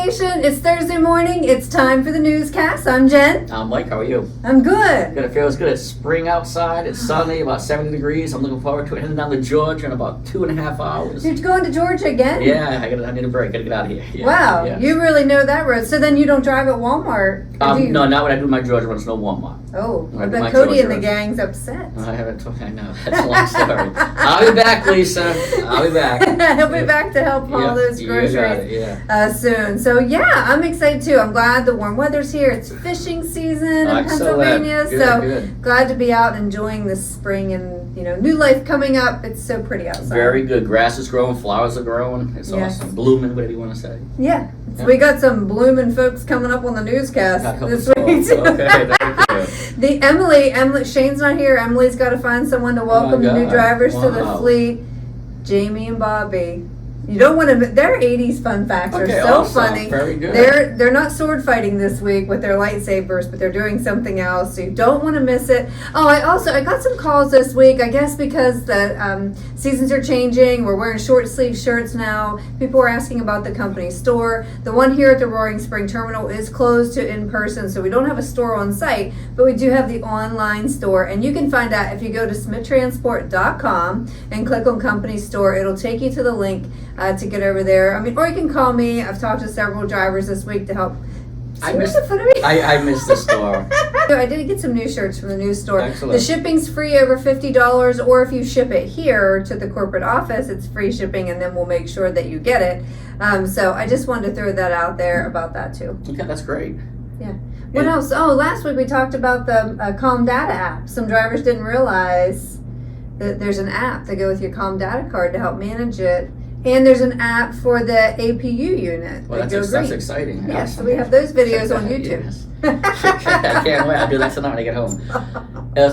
Nation, it's Thursday morning. It's time for the newscast. I'm Jen. I'm Mike. How are you? I'm good. Good. It feels good. It's spring outside. It's sunny, about 70 degrees. I'm looking forward to it. Heading down to Georgia in about 2.5 hours. You're going to Georgia again? Yeah, I need a break. Gotta get out of here. Yeah, wow, yeah. you really know that road. So then you don't drive at Walmart? No, not when I do my Georgia runs. No Walmart. Oh, I When I do bet my Cody Georgia and the runs. gang's upset. I haven't told. I know. That's a long story. I'll be back, Lisa. I'll be back. He'll be back to help haul those groceries You got it, yeah. Soon. So yeah, I'm excited too. I'm glad the warm weather's here. It's fishing season in Excellent. Pennsylvania. Good, so good. glad to be out enjoying this spring and new life coming up. It's so pretty outside. Very good. Grass is growing. Flowers are growing. It's Yes. awesome. Blooming, whatever you want to say. Yeah. Yeah. We got some blooming folks coming up on the newscast this week too. Okay, thank you. Emily, Shane's not here. Emily's got to find someone to welcome the new God. drivers to the Wow. fleet. Jamie and Bobby. You don't want to. Their '80s fun facts are Okay, so awesome. funny. Very good. They're not sword fighting this week with their lightsabers, but they're doing something else. So you don't want to miss it. Oh, I got some calls this week. I guess because the seasons are changing. We're wearing short sleeve shirts now. People are asking about the company store. The one here at the Roaring Spring Terminal is closed to in person, so we don't have a store on site, but we do have the online store, and you can find out if you go to smithtransport.com and click on company store. It'll take you to the link to get over there. Or you can call me. I've talked to several drivers this week to help. I missed the store. I did get some new shirts from the new store. Excellent. The shipping's free over $50, or if you ship it here to the corporate office, it's free shipping, and then we'll make sure that you get it. So I just wanted to throw that out there about that too. Okay, that's great. Yeah. What else? Oh, last week we talked about the Calm Data app. Some drivers didn't realize that there's an app that goes with your Calm Data card to help manage it. And there's an app for the APU unit. Well, that's exciting. Yes, Awesome. we have those videos on YouTube. Yes. I can't wait. I'll do that tonight when I get home.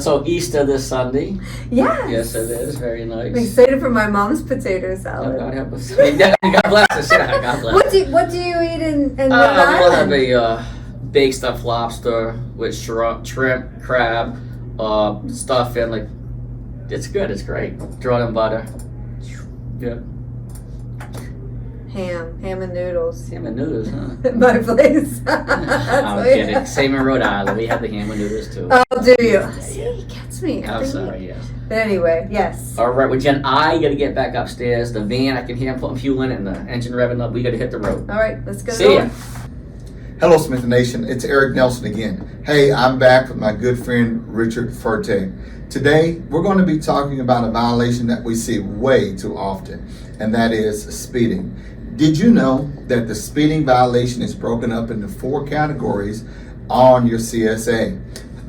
So Easter this Sunday. Yes. Yes, it is. Very nice. I'm excited for my mom's potato salad. Oh, God help us. God bless us. Yeah, God bless. What do you eat in Rhode We'll Island? have a baked stuffed lobster with shrimp, crab, stuff in. It's good. It's great. Drawn in butter. Good. Ham and noodles. Ham and noodles, huh? At my place. I'm kidding. Same in Rhode Island. We have the ham and noodles too. Oh, do you? See, he gets me. I'm sorry, yes. But anyway, yes. All right, well, Jen, I got to get back upstairs. The van, I can hear him putting fuel in it and the engine revving up. We got to hit the road. All right, let's go. See ya. Hello, Smith Nation. It's Eric Nelson again. Hey, I'm back with my good friend Richard Forte. Today, we're going to be talking about a violation that we see way too often, and that is speeding. Did you know that the speeding violation is broken up into 4 categories on your CSA?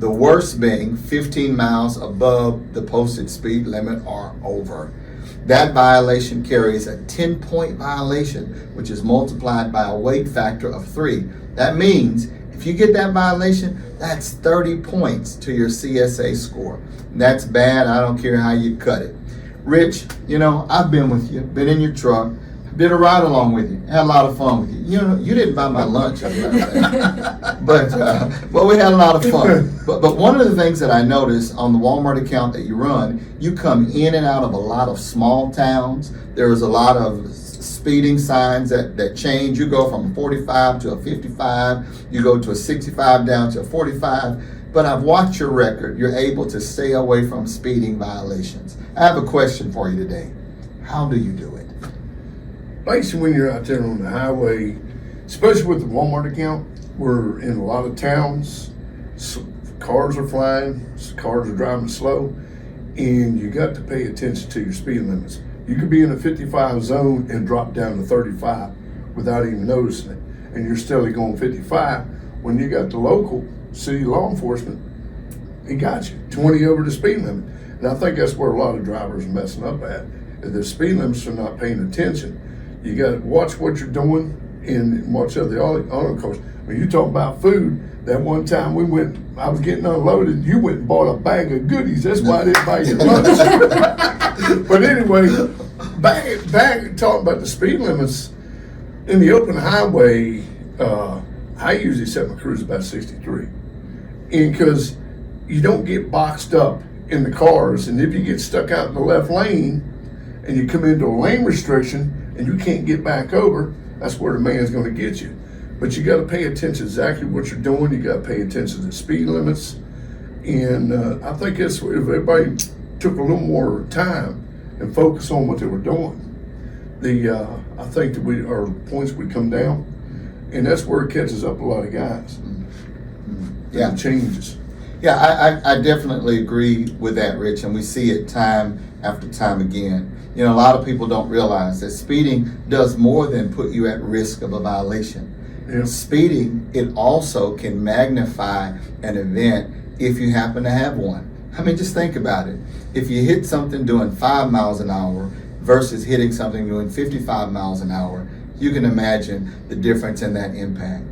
The worst being 15 miles above the posted speed limit or over. That violation carries a 10-point violation, which is multiplied by a weight factor of 3. That means if you get that violation, that's 30 points to your CSA score. That's bad. I don't care how you cut it. Rich, I've been with you, been in your truck, did a ride along with you, had a lot of fun with you. You didn't buy my lunch, but we had a lot of fun. But one of the things that I noticed on the Walmart account that you run, you come in and out of a lot of small towns. There's a lot of speeding signs that change. You go from a 45 to a 55, you go to a 65 down to a 45. But I've watched your record. You're able to stay away from speeding violations. I have a question for you today. How do you do it? Basically, when you're out there on the highway, especially with the Walmart account, we're in a lot of towns. Cars are flying, cars are driving slow, and you got to pay attention to your speed limits. You could be in a 55 zone and drop down to 35 without even noticing it, and you're still going 55. When you got the local city law enforcement, he got you 20 over the speed limit. And I think that's where a lot of drivers are messing up at. If the speed limits are not paying attention, you got to watch what you're doing and watch other auto cars. When you talk about food, that one time I was getting unloaded, you went and bought a bag of goodies. That's why I didn't buy you lunch. But anyway, back talking about the speed limits, in the open highway, I usually set my cruise about 63. And because you don't get boxed up in the cars, and if you get stuck out in the left lane and you come into a lane restriction and you can't get back over, that's where the man's going to get you. But you got to pay attention exactly what you're doing. You got to pay attention to speed limits. And I think if everybody took a little more time and focused on what they were doing, I think that our points would come down. And that's where it catches up a lot of guys. Yeah. It changes. Yeah, I definitely agree with that, Rich, and we see it time after time again. You know, a lot of people don't realize that speeding does more than put you at risk of a violation. Yeah. Speeding, it also can magnify an event if you happen to have one. I mean, just think about it. If you hit something doing 5 miles an hour versus hitting something doing 55 miles an hour, you can imagine the difference in that impact.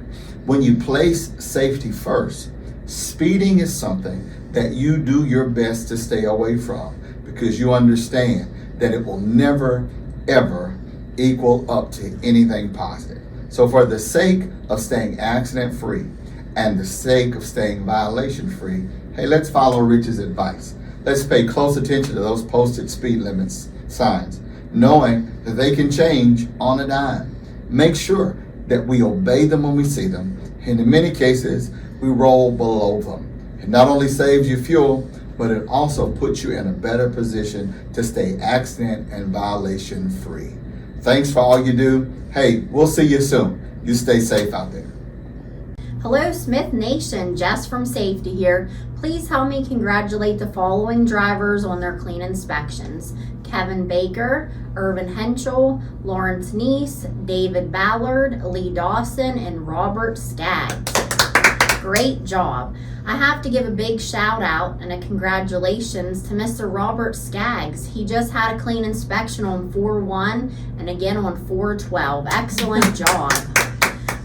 When you place safety first, speeding is something that you do your best to stay away from because you understand that it will never, ever equal up to anything positive. So for the sake of staying accident free and the sake of staying violation free, hey, let's follow Rich's advice. Let's pay close attention to those posted speed limits signs, knowing that they can change on a dime. Make sure that we obey them when we see them, and in many cases, we roll below them. It not only saves you fuel, but it also puts you in a better position to stay accident and violation free. Thanks for all you do. Hey, we'll see you soon. You stay safe out there. Hello, Smith Nation. Jess from Safety here. Please help me congratulate the following drivers on their clean inspections: Kevin Baker, Irvin Henschel, Lawrence Neese, David Ballard, Lee Dawson, and Robert Skaggs. Great job. I have to give a big shout out and a congratulations to Mr. Robert Skaggs. He just had a clean inspection on 4-1 and again on 4-12. Excellent job.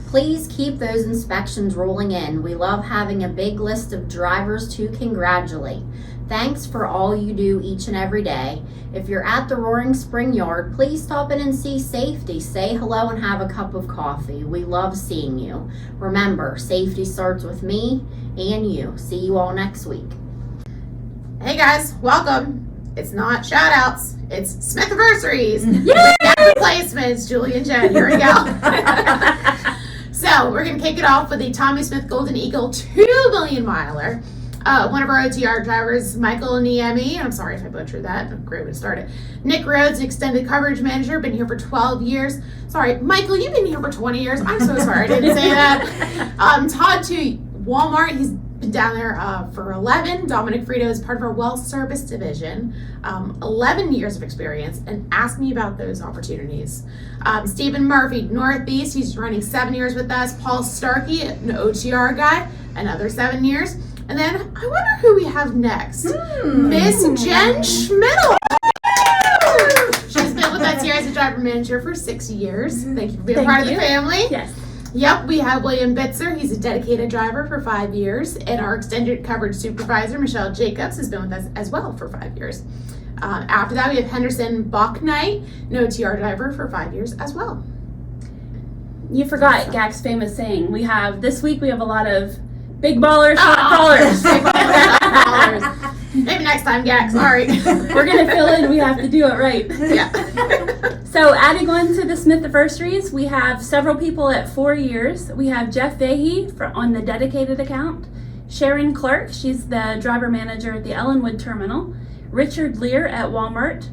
Please keep those inspections rolling in. We love having a big list of drivers to congratulate. Thanks for all you do each and every day. If you're at the Roaring Spring Yard, please stop in and see Safety. Say hello and have a cup of coffee. We love seeing you. Remember, safety starts with me and you. See you all next week. Hey guys, welcome. It's not shout outs, it's Smithiversaries. Yay! Replacements, Julie and Jen. Here we go. So we're gonna kick it off with a Tommy Smith Golden Eagle 2 million miler. One of our OTR drivers, Michael Niemi, I'm sorry if I butchered that, a great way to start it. Nick Rhodes, extended coverage manager, been here for 12 years. Sorry, Michael, you've been here for 20 years. I'm so sorry, I didn't say that. Todd to Walmart, he's been down there for 11. Dominic Frito is part of our well service division, 11 years of experience, and ask me about those opportunities. Stephen Murphy, Northeast, he's running 7 years with us. Paul Starkey, an OTR guy, another 7 years. And then I wonder who we have next. Miss Jen Schmidl. She's been with us here as a driver manager for 6 years. Thank you for being part of the family. Yes. Yep, we have William Bitzer. He's a dedicated driver for 5 years. And our extended coverage supervisor, Michelle Jacobs, has been with us as well for 5 years. After that, we have Henderson Bachknight, an OTR driver for 5 years as well. You forgot Gak's famous saying. This week we have a lot of big ballers, short callers. Maybe next time, Gak. Sorry. We're going to fill in. We have to do it right. Yeah. So adding on to the Smithiversaries, we have several people at 4 years. We have Jeff Fahey on the dedicated account. Sharon Clark, she's the driver manager at the Ellenwood Terminal. Richard Lear at Walmart.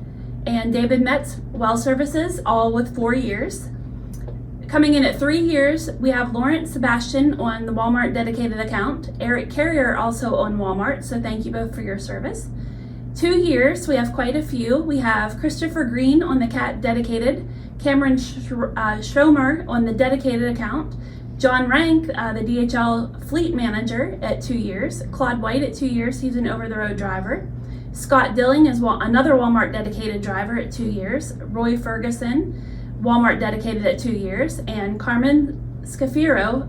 And David Metz, Well Services, all with 4 years. Coming in at 3 years, we have Lawrence Sebastian on the Walmart dedicated account. Eric Carrier also on Walmart, so thank you both for your service. 2 years, we have quite a few. We have Christopher Green on the CAT dedicated, Cameron Schromer on the dedicated account, John Rank, the DHL fleet manager at 2 years, Claude White at 2 years, he's an over-the-road driver. Scott Dilling is another Walmart dedicated driver at 2 years, Roy Ferguson, Walmart dedicated at 2 years, and Carmen Scafiro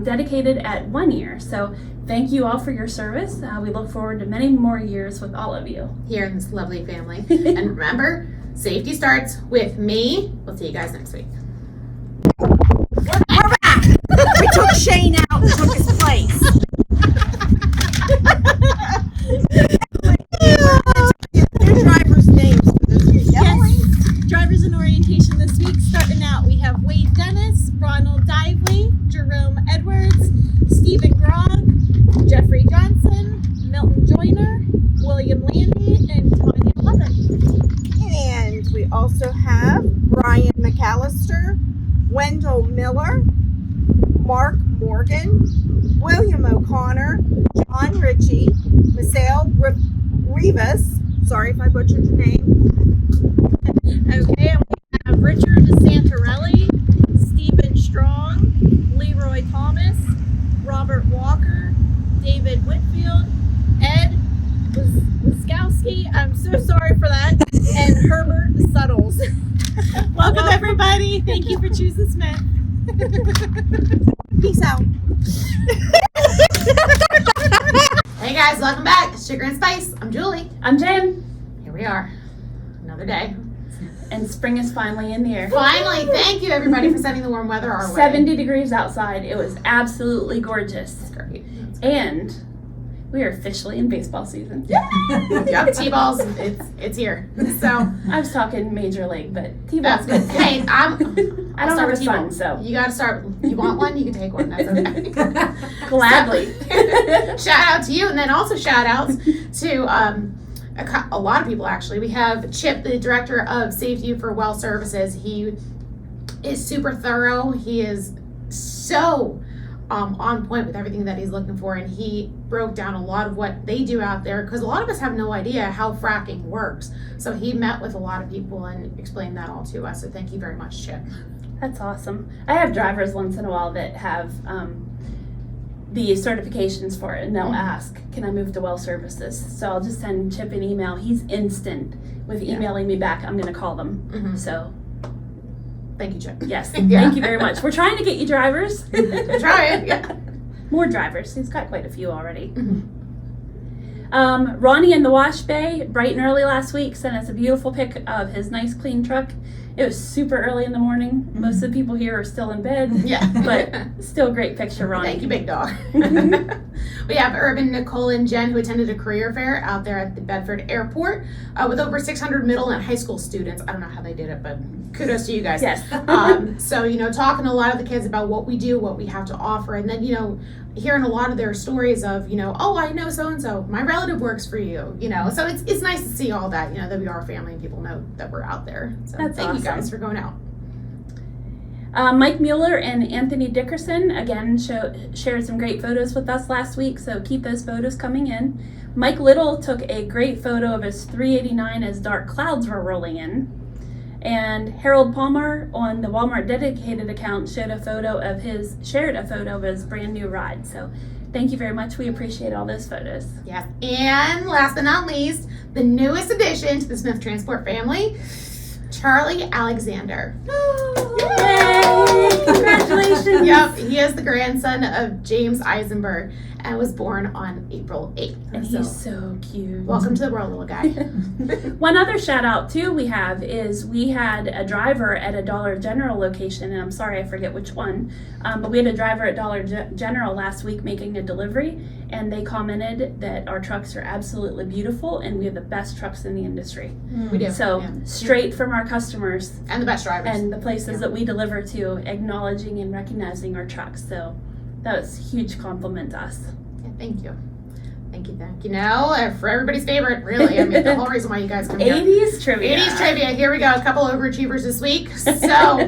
dedicated at 1 year. So thank you all for your service. We look forward to many more years with all of you. Here in this lovely family. And remember, safety starts with me. We'll see you guys next week. We're back. We took Shane out and took his place. Their drivers' names for this year. Yes, drivers in orientation this week. Starting out, we have Wade Dennis, Ronald Dively, McAllister, Wendell Miller, Mark Morgan, William O'Connor, John Ritchie, Misael Rivas, sorry if I butchered your name. Okay, and we have Richard Santarelli, Stephen Strong, Leroy Thomas, Robert Walker, David Whitfield, Ed Wiskowski, I'm so sorry for that, and Herbert Suttles. Welcome everybody. Thank you for choosing Smith. Peace out. Hey guys, welcome back. It's Sugar and Spice. I'm Julie. I'm Jen. Here we are. Another day. And spring is finally in the air. Finally, thank you everybody for sending the warm weather our way. 70 degrees outside. It was absolutely gorgeous. Great. And we are officially in baseball season. Yep, T-balls, it's here. So, I was talking major league, but T-ball's good. hey, I I'll don't start have a with son, T-ball. so You gotta start. You want one? You can take one. That's okay. gladly. Shout out to you, and then also shout outs to a lot of people actually. We have Chip, the director of safety for well services. He is super thorough. He is so on point with everything that he's looking for, and he broke down a lot of what they do out there, because a lot of us have no idea how fracking works. So he met with a lot of people and explained that all to us. So thank you very much, Chip. That's awesome. I have drivers once in a while that have the certifications for it, and they'll ask, can I move to well services? So I'll just send Chip an email. He's instant with emailing me back. I'm going to call them. So Thank you, Chip. yes, Yeah. thank you very much. We're trying to get you drivers. Try it. Yeah. More drivers. He's got quite a few already. Ronnie in the Wash Bay, bright and early last week, sent us a beautiful pic of his nice clean truck. It was super early in the morning. Most of the people here are still in bed. Yeah. But still a great picture, Ronnie. Thank you, big dog. We have Urban, Nicole, and Jen, who attended a career fair out there at the Bedford Airport with over 600 middle and high school students. I don't know how they did it, but kudos to you guys. Yes. So, talking to a lot of the kids about what we do, what we have to offer, and then, hearing a lot of their stories of, oh, I know so-and-so, my relative works for you, So it's nice to see all that, that we are a family and people know that we're out there. So That's thank you awesome. guys for going out. Mike Mueller and Anthony Dickerson, again, shared some great photos with us last week, so keep those photos coming in. Mike Little took a great photo of his 389 as dark clouds were rolling in. And Harold Palmer on the Walmart dedicated account shared a photo of his brand new ride. So thank you very much. We appreciate all those photos. Yes. And last but not least, the newest addition to the Smith Transport family, Charlie Alexander. Yay! Congratulations! Yep, he is the grandson of James Eisenberg and was born on April 8th. And he's so cute. Welcome to the world, little guy. One other shout out too we had a driver at a Dollar General location, and I'm sorry I forget which one, but we had a driver at Dollar General last week making a delivery, and they commented that our trucks are absolutely beautiful and we have the best trucks in the industry. We do. So yeah. straight from our customers And the best drivers. and the places that we deliver to, acknowledging and recognizing our trucks. So that was a huge compliment to us. Yeah, thank you. Thank you. Now, for everybody's favorite, really. I mean, the whole reason why you guys come here. 80s trivia. 80s trivia. Here we go. A couple overachievers this week. So,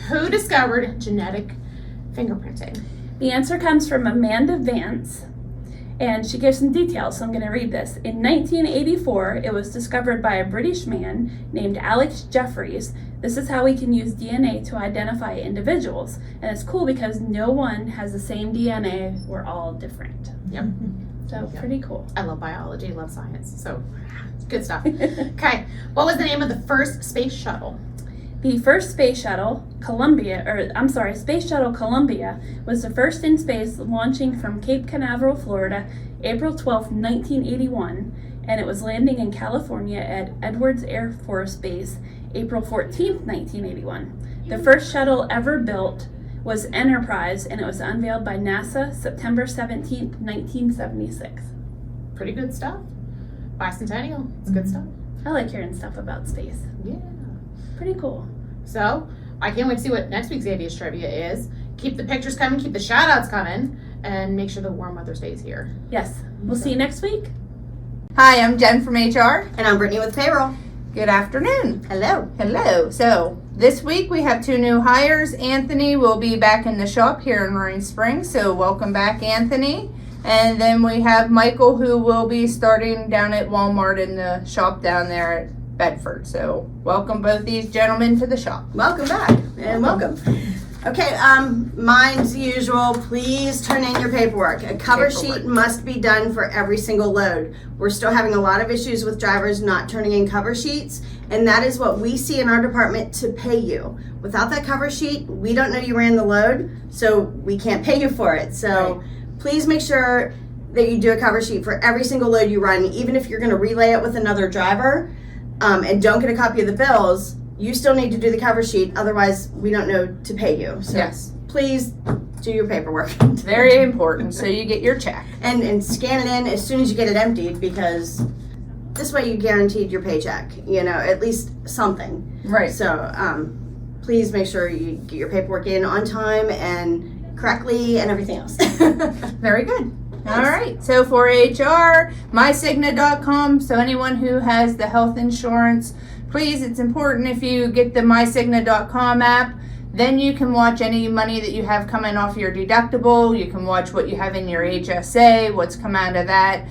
who discovered genetic fingerprinting? The answer comes from Amanda Vance, and she gives some details, so I'm going to read this. In 1984, it was discovered by a British man named Alex Jeffreys. This is how we can use DNA to identify individuals. And it's cool because no one has the same DNA. We're all different. Yep. So pretty cool. I love biology, love science. So, good stuff. Okay. What was the name of the first space shuttle? The first space shuttle, Space Shuttle Columbia, was the first in space, launching from Cape Canaveral, Florida, April 12, 1981, and it was landing in California at Edwards Air Force Base, April 14, 1981. The first shuttle ever built was Enterprise, and it was unveiled by NASA September 17, 1976. Pretty good stuff. Bicentennial. It's good stuff. I like hearing stuff about space. Yeah. Pretty cool. So, I can't wait to see what next week's 80s trivia is. Keep the pictures coming, keep the shout outs coming, and make sure the warm weather stays here. Yes. We'll see you next week. Hi, I'm Jen from HR. And I'm Brittany with Payroll. Good afternoon. Hello. Hello. So, This week we have 2 new hires. Anthony will be back in the shop here in Marine Springs, so welcome back, Anthony. And then we have Michael, who will be starting down at Walmart in the shop down there at Bedford. So welcome both these gentlemen to the shop. Welcome back and welcome. Okay, mine's usual. Please turn in your paperwork. A cover sheet must be done for every single load. We're still having a lot of issues with drivers not turning in cover sheets, and that is what we see in our department to pay you. Without that cover sheet, we don't know you ran the load, so we can't pay you for it. So please make sure that you do a cover sheet for every single load you run, even if you're going to relay it with another driver, and don't get a copy of the bills. You still need to do the cover sheet, otherwise we don't know to pay you. So Yes. please do your paperwork. Very important, so you get your check. And scan it in as soon as you get it emptied, because this way you guaranteed your paycheck, at least something. Right. So please make sure you get your paperwork in on time and correctly and everything else. Very good. All right. So for HR, mysigna.com. So anyone who has the health insurance, please, it's important if you get the mysigna.com app, then you can watch any money that you have coming off your deductible. You can watch what you have in your HSA, what's come out of that.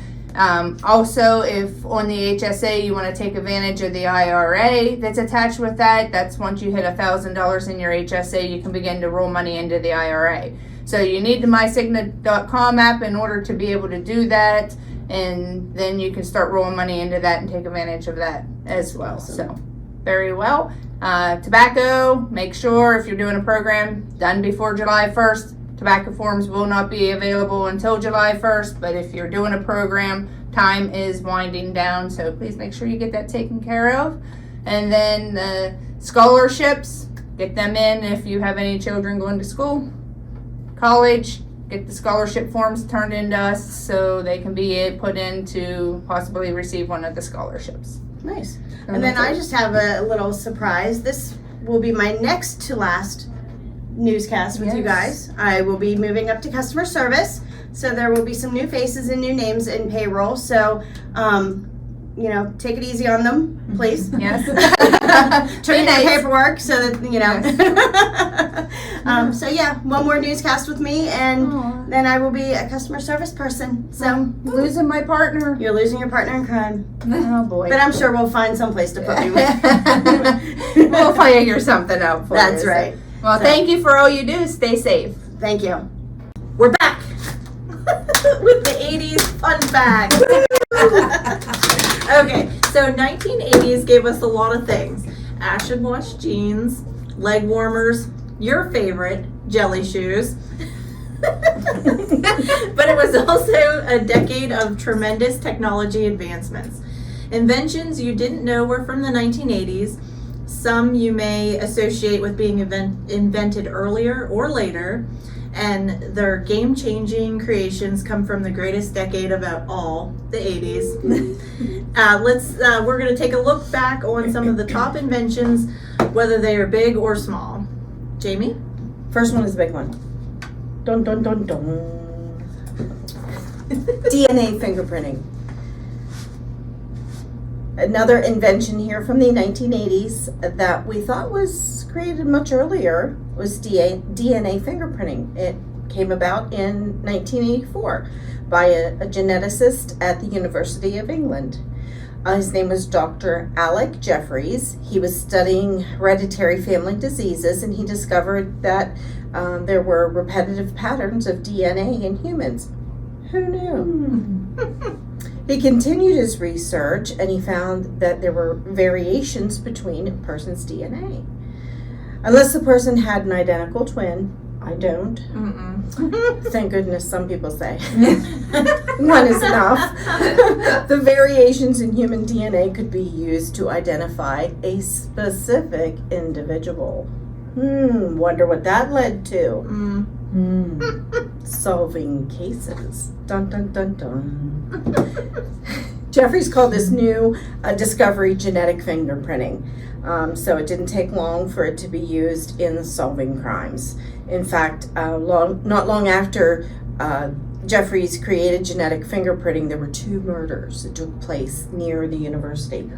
Also, if on the HSA you want to take advantage of the IRA that's attached with that, that's once you hit $1,000 in your HSA, you can begin to roll money into the IRA. So you need the mysigna.com app in order to be able to do that, and then you can start rolling money into that and take advantage of that as well. So very well. Tobacco, make sure if you're doing a program done before July 1st, tobacco forms will not be available until July 1st, but if you're doing a program, time is winding down, so please make sure you get that taken care of. And then the scholarships, get them in if you have any children going to school, college. Get the scholarship forms turned into us so they can be put in to possibly receive one of the scholarships. Nice. And then I just have a little surprise. This will be my next to last newscast with you guys. I will be moving up to customer service, so there will be some new faces and new names in payroll. So, take it easy on them, please. Yes. Turn in your paperwork so that, so yeah, one more newscast with me, and then I will be a customer service person. So Losing my partner. you're losing your partner in crime. Oh boy. But I'm sure we'll find some place to put you. We'll figure something out for you. That's right. Well, thank you for all you do. Stay safe. Thank you. We're back with the 80s fun fact. Okay, so 1980s gave us a lot of things. Acid wash jeans, leg warmers, your favorite, jelly shoes. But it was also a decade of tremendous technology advancements. Inventions you didn't know were from the 1980s. Some you may associate with being invented earlier or later. And their game-changing creations come from the greatest decade of all, the 80s. We're going to take a look back on some of the top inventions, whether they are big or small. Jamie? First one is a big one. Dun dun dun dun. DNA fingerprinting. Another invention here from the 1980s that we thought was created much earlier was DNA fingerprinting. It came about in 1984 by a geneticist at the University of England. His name was Dr. Alec Jeffreys. He was studying hereditary family diseases, and he discovered that there were repetitive patterns of DNA in humans. Who knew? He continued his research, and he found that there were variations between a person's DNA. Unless the person had an identical twin. I don't. Thank goodness, some people say. One is enough. The variations in human DNA could be used to identify a specific individual. Wonder what that led to. Solving cases. Dun dun dun dun. Jeffries called this new discovery genetic fingerprinting. So it didn't take long for it to be used in solving crimes. In fact, not long after Jeffries created genetic fingerprinting, there were 2 murders that took place near the university.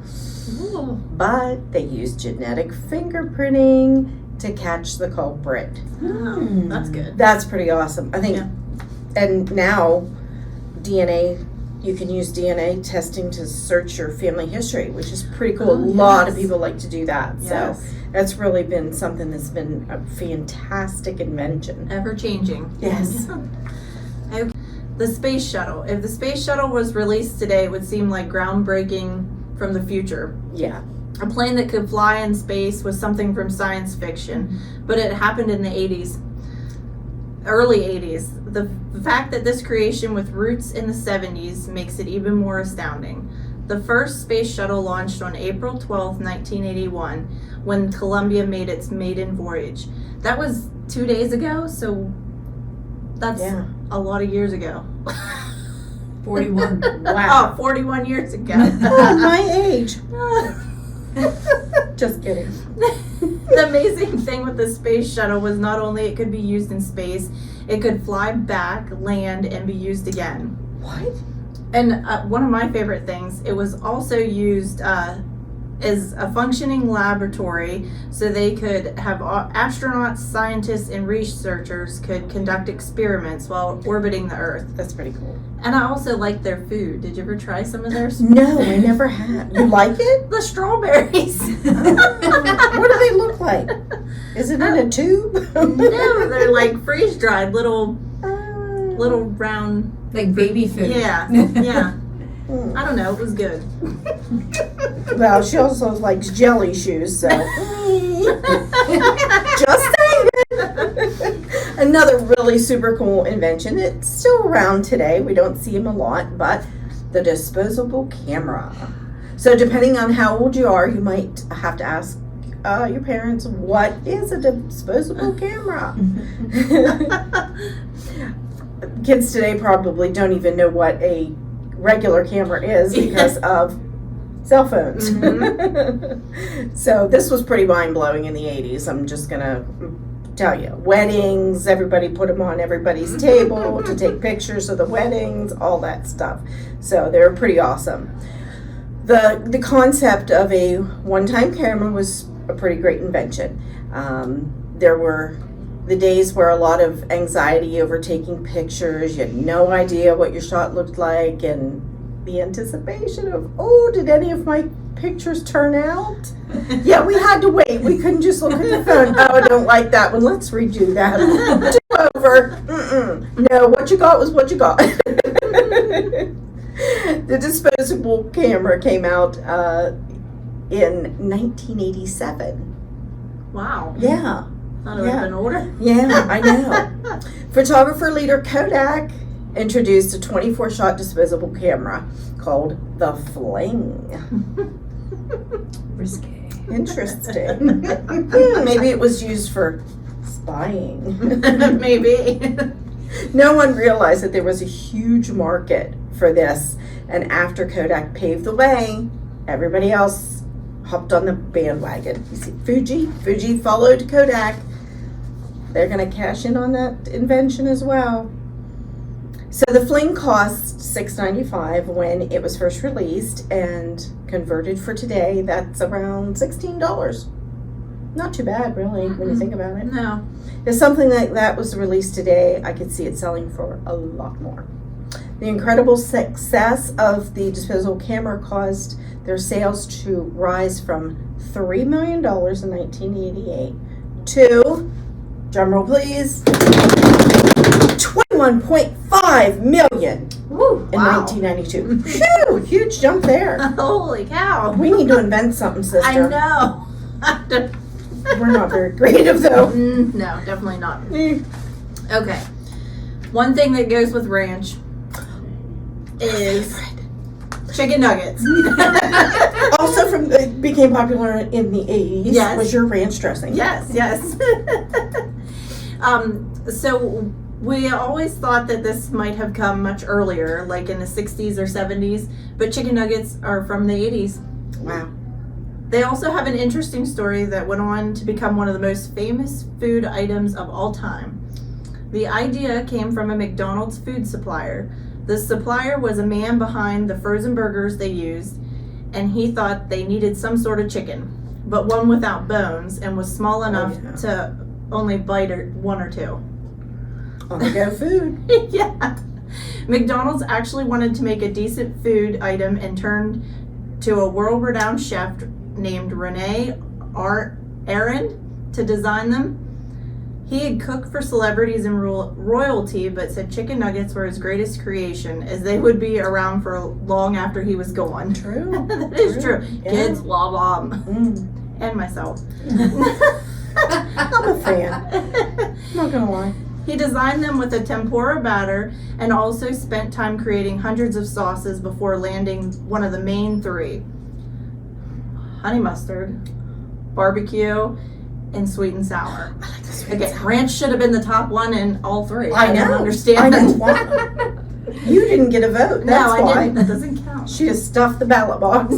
Ooh. But they used genetic fingerprinting to catch the culprit. Oh, that's good. That's pretty awesome. I think, Yeah. and now DNA, you can use DNA testing to search your family history, which is pretty cool. Oh, A lot of yes. people like to do that. Yes. So that's really been something that's been a fantastic invention. Ever changing. Yes. Okay. The space shuttle. If the space shuttle was released today, it would seem like groundbreaking from the future. Yeah. A plane that could fly in space was something from science fiction, but it happened in the 80s, early 80s. The fact that this creation with roots in the 70s makes it even more astounding. The first space shuttle launched on April 12, 1981, when Columbia made its maiden voyage. That was 2 days ago, so that's Yeah. a lot of years ago. 41. Wow. Oh, 41 years ago. Oh, my age. Just kidding. The amazing thing with the space shuttle was not only it could be used in space, it could fly back, land, and be used again. What? And one of my favorite things, it was also used as a functioning laboratory, so they could have astronauts, scientists, and researchers could conduct experiments while orbiting the Earth. That's pretty cool. And I also like their food. Did you ever try some of theirs? No, I never have. You like it? The strawberries. What do they look like? Is it in a tube? No, they're like freeze dried little round. Like baby food. Yeah, yeah. Hmm. I don't know. It was good. Well, she also likes jelly shoes, so. Just saying. Another really super cool invention. It's still around today. We don't see them a lot, but the disposable camera. So, depending on how old you are, you might have to ask your parents, what is a disposable camera? Kids today probably don't even know what a regular camera is because of cell phones. So this was pretty mind-blowing in the 80s. I'm just gonna tell you. Weddings, everybody put them on everybody's table to take pictures of the weddings, all that stuff. So they were pretty awesome. The concept of a one-time camera was a pretty great invention. There were the days where a lot of anxiety over taking pictures, you had no idea what your shot looked like, and the anticipation of, oh, did any of my pictures turn out? Yeah, we had to wait. We couldn't just look at the phone. Oh, I don't like that one. Let's redo that. Do over. No, what you got was what you got. The disposable camera came out in 1987. Wow. Yeah. Thought it would have been older. Yeah, I know. Photographer leader Kodak introduced a 24-shot disposable camera called the Fling. Risque. Interesting. Maybe it was used for spying. Maybe. No one realized that there was a huge market for this, and after Kodak paved the way, everybody else hopped on the bandwagon. You see, Fuji followed Kodak. They're going to cash in on that invention as well. So the Fling cost $6.95 when it was first released, and converted for today, that's around $16. Not too bad, really, when you think about it. No. If something like that was released today, I could see it selling for a lot more. The incredible success of the disposable camera caused their sales to rise from $3 million in 1988 to, drumroll please, $21.5 million Woo, in wow. 1992. Phew, huge jump there. Holy cow. We need to invent something, sister. I know. We're not very creative, though. No, definitely not. Okay. One thing that goes with ranch is chicken nuggets. Also, it became popular in the 80s. Yes. Was your ranch dressing? Yes. So we always thought that this might have come much earlier, like in the 60s or 70s, but chicken nuggets are from the 80s. Wow. They also have an interesting story that went on to become one of the most famous food items of all time. The idea came from a McDonald's food supplier. The supplier was a man behind the frozen burgers they used, and he thought they needed some sort of chicken, but one without bones and was small enough to only bite one or two. On the go food. Yeah. McDonald's actually wanted to make a decent food item and turned to a world-renowned chef named Rene Aaron to design them. He had cooked for celebrities and royalty, but said chicken nuggets were his greatest creation, as they would be around for long after he was gone. True. That is true. Yeah. Kids love them. Mm. And myself. I'm a fan. I'm not gonna lie. He designed them with a tempura batter and also spent time creating hundreds of sauces before landing one of the main three: honey mustard, barbecue, and sweet and sour. I like the sweet Okay, and sour. ranch should have been the top one in all three. I know. don't understand. I know why. You didn't get a vote. That's No, I why. didn't. That doesn't count. She just stuffed the ballot box.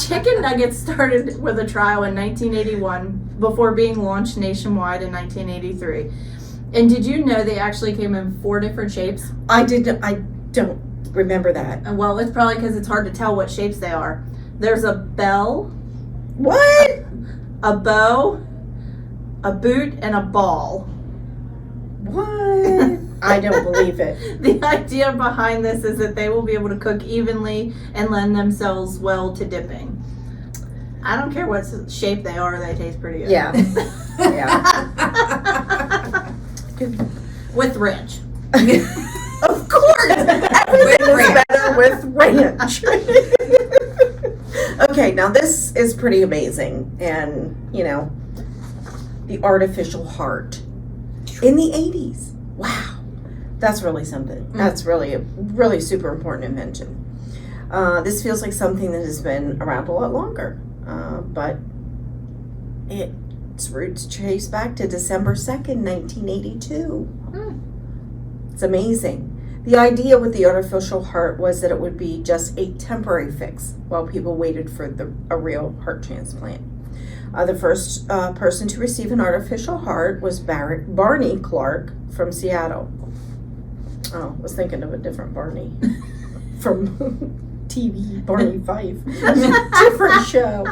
Chicken nuggets started with a trial in 1981 before being launched nationwide in 1983. And did you know they actually came in 4 different shapes? I don't remember that. Well, it's probably because it's hard to tell what shapes they are. There's a bell, What? a bow, a boot, and a ball. What? I don't believe it. The idea behind this is that they will be able to cook evenly and lend themselves well to dipping. I don't care what shape they are, they taste pretty good. Yeah. Yeah. With ranch. Of course. Everything is better with ranch. Okay, now this is pretty amazing. And, the artificial heart in the 80s. Wow. That's really something. That's really a really super important invention. This feels like something that has been around a lot longer. But its roots trace back to December 2nd, 1982. It's amazing. The idea with the artificial heart was that it would be just a temporary fix while people waited for a real heart transplant. The first person to receive an artificial heart was Barney Clark from Seattle. Oh, I was thinking of a different Barney from TV, Barney Fife. Different show.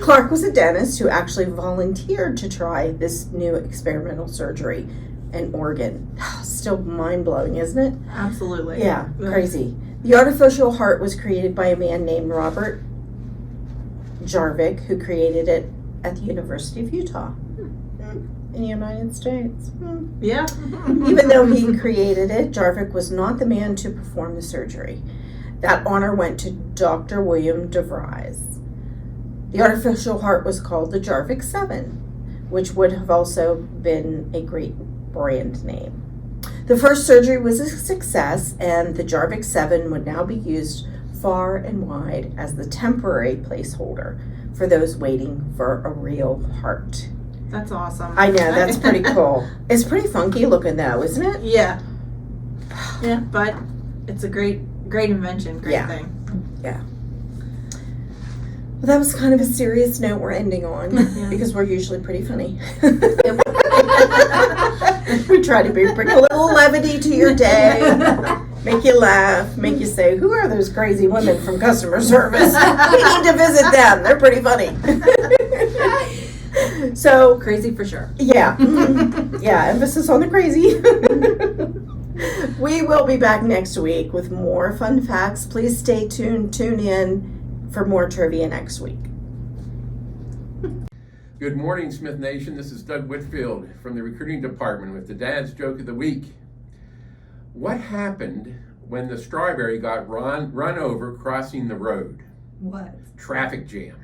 Clark was a dentist who actually volunteered to try this new experimental surgery in Oregon. Still mind-blowing, isn't it? Absolutely. Yeah, crazy. The artificial heart was created by a man named Robert Jarvik, who created it at the University of Utah in the United States. Yeah. Even though he created it, Jarvik was not the man to perform the surgery. That honor went to Dr. William DeVries. The artificial heart was called the Jarvik 7, which would have also been a great brand name. The first surgery was a success, and the Jarvik 7 would now be used far and wide as the temporary placeholder for those waiting for a real heart. That's awesome. I know, that's pretty cool. It's pretty funky looking though, isn't it? Yeah. Yeah, but it's a great invention, great Yeah. thing. Well, that was kind of a serious note we're ending on Yeah. because we're usually pretty funny. We try to bring a little levity to your day, make you laugh, make you say, who are those crazy women from customer service? We need to visit them. They're pretty funny. So, Crazy for sure. yeah. Yeah, emphasis on the crazy. We will be back next week with more fun facts. Please stay tuned. Tune in for more trivia next week. Good morning, Smith Nation. This is Doug Whitfield from the recruiting department with the Dad's Joke of the Week. What happened when the strawberry got run over crossing the road? What? Traffic jam.